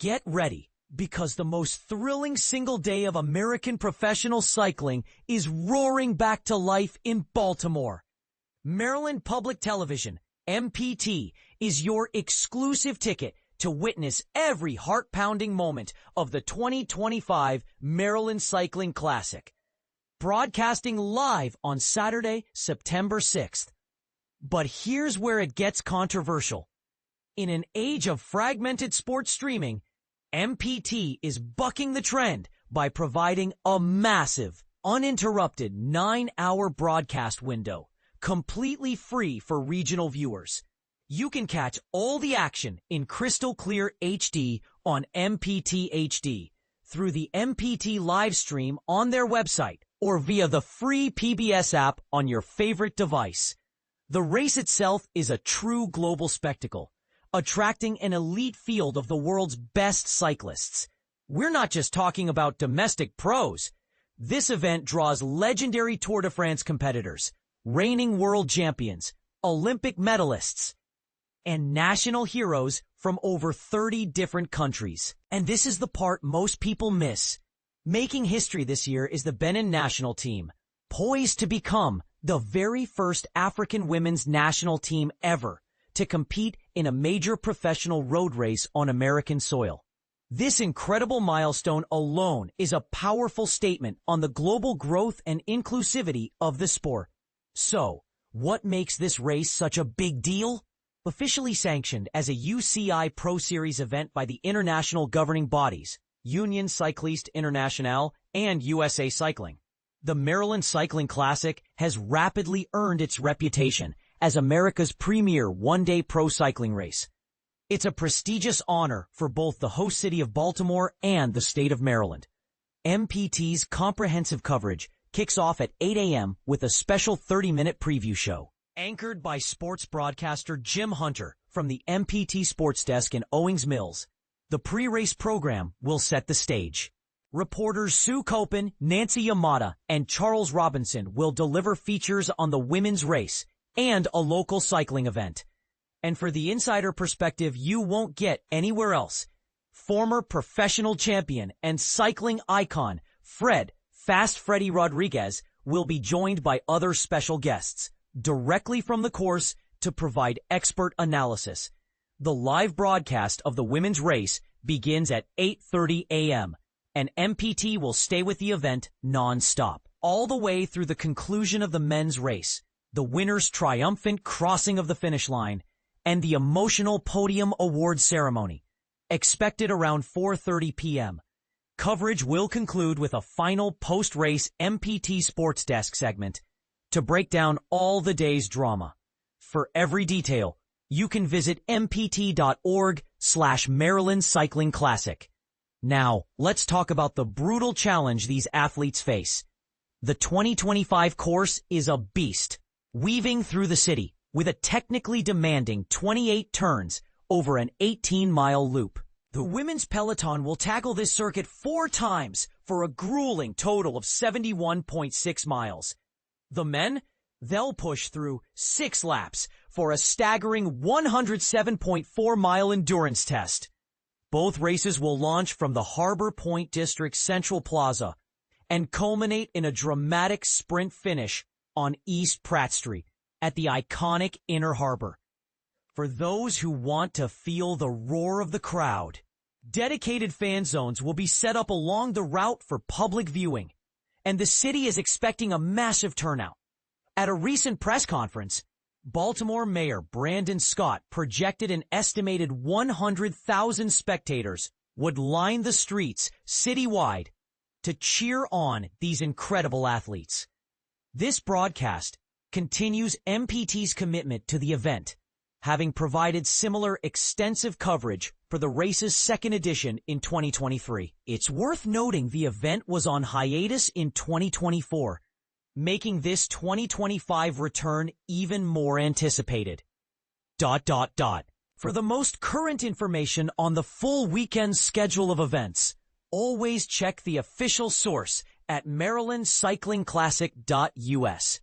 Get ready, because the most thrilling single day of American professional cycling is roaring back to life in Baltimore. Maryland Public Television, MPT, is your exclusive ticket to witness every heart-pounding moment of the 2025 Maryland Cycling Classic. Broadcasting live on Saturday, September 6th. But here's where it gets controversial. In an age of fragmented sports streaming, MPT is bucking the trend by providing a massive, uninterrupted 9-hour broadcast window, completely free for regional viewers. You can catch all the action in crystal clear HD on MPT HD through the MPT live stream on their website or via the free PBS app on your favorite device. The race itself is a true global spectacle, attracting an elite field of the world's best cyclists. We're not just talking about domestic pros. This event draws legendary Tour de France competitors, reigning world champions, Olympic medalists, and national heroes from over 30 different countries. And this is the part most people miss. Making history this year is the Benin national team, poised to become the very first African women's national team ever to compete in a major professional road race on American soil. This incredible milestone alone is a powerful statement on the global growth and inclusivity of the sport. So, what makes this race such a big deal? Officially sanctioned as a UCI ProSeries event by the international governing bodies, Union Cycliste Internationale and USA Cycling, the Maryland Cycling Classic has rapidly earned its reputation as America's premier one-day pro cycling race. It's a prestigious honor for both the host city of Baltimore and the state of Maryland. MPT's comprehensive coverage kicks off at 8 a.m. with a special 30-minute preview show. Anchored by sports broadcaster Jim Hunter from the MPT Sports Desk in Owings Mills, the pre-race program will set the stage. Reporters Sue Copen, Nancy Yamada, and Charles Robinson will deliver features on the women's race and a local cycling event. And for the insider perspective you won't get anywhere else, former professional champion and cycling icon Fast Freddie Rodriguez will be joined by other special guests directly from the course to provide expert analysis. The live broadcast of the women's race begins at 8:30 a.m. and MPT will stay with the event non-stop all the way through the conclusion of the men's race, the winner's triumphant crossing of the finish line, and the emotional podium award ceremony, expected around 4:30 p.m. Coverage will conclude with a final post-race MPT Sports Desk segment to break down all the day's drama. For every detail, you can visit mpt.org/Maryland Cycling Classic. Now, let's talk about the brutal challenge these athletes face. The 2025 course is a beast, weaving through the city with a technically demanding 28 turns over an 18-mile loop. The women's peloton will tackle this circuit 4 times for a grueling total of 71.6 miles. The men, they'll push through 6 laps for a staggering 107.4-mile endurance test. Both races will launch from the Harbor Point District's Central Plaza and culminate in a dramatic sprint finish on East Pratt Street at the iconic Inner Harbor. For those who want to feel the roar of the crowd, dedicated fan zones will be set up along the route for public viewing, and the city is expecting a massive turnout. At a recent press conference, Baltimore Mayor Brandon Scott projected an estimated 100,000 spectators would line the streets citywide to cheer on these incredible athletes. This broadcast continues MPT's commitment to the event, having provided similar extensive coverage for the race's second edition in 2023. It's worth noting the event was on hiatus in 2024, making this 2025 return even more anticipated. For the most current information on the full weekend schedule of events, always check the official source at marylandcyclingclassic.us.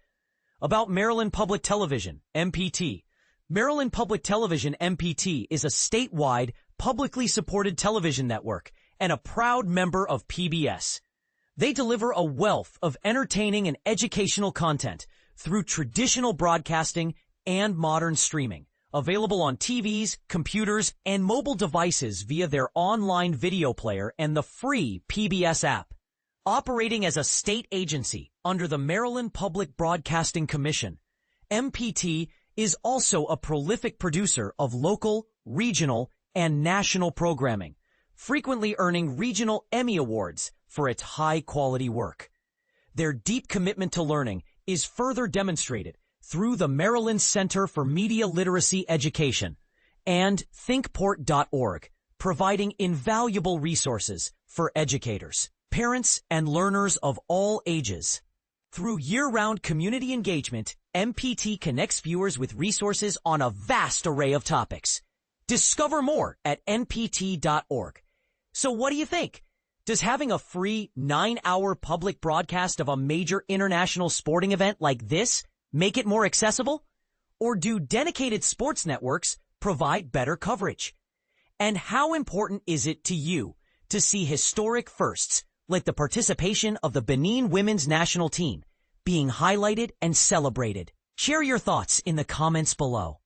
About Maryland Public Television, MPT. Maryland Public Television, MPT, is a statewide, publicly supported television network and a proud member of PBS. They deliver a wealth of entertaining and educational content through traditional broadcasting and modern streaming, available on TVs, computers, and mobile devices via their online video player and the free PBS app. Operating as a state agency under the Maryland Public Broadcasting Commission, MPT is also a prolific producer of local, regional, and national programming, frequently earning regional Emmy Awards for its high-quality work. Their deep commitment to learning is further demonstrated through the Maryland Center for Media Literacy Education and thinkport.org, providing invaluable resources for educators, parents, and learners of all ages. Through year-round community engagement, MPT connects viewers with resources on a vast array of topics. Discover more at npt.org. So what do you think? Does having a free 9-hour public broadcast of a major international sporting event like this make it more accessible? Or do dedicated sports networks provide better coverage? And how important is it to you to see historic firsts like the participation of the Benin women's national team being highlighted and celebrated? Share your thoughts in the comments below.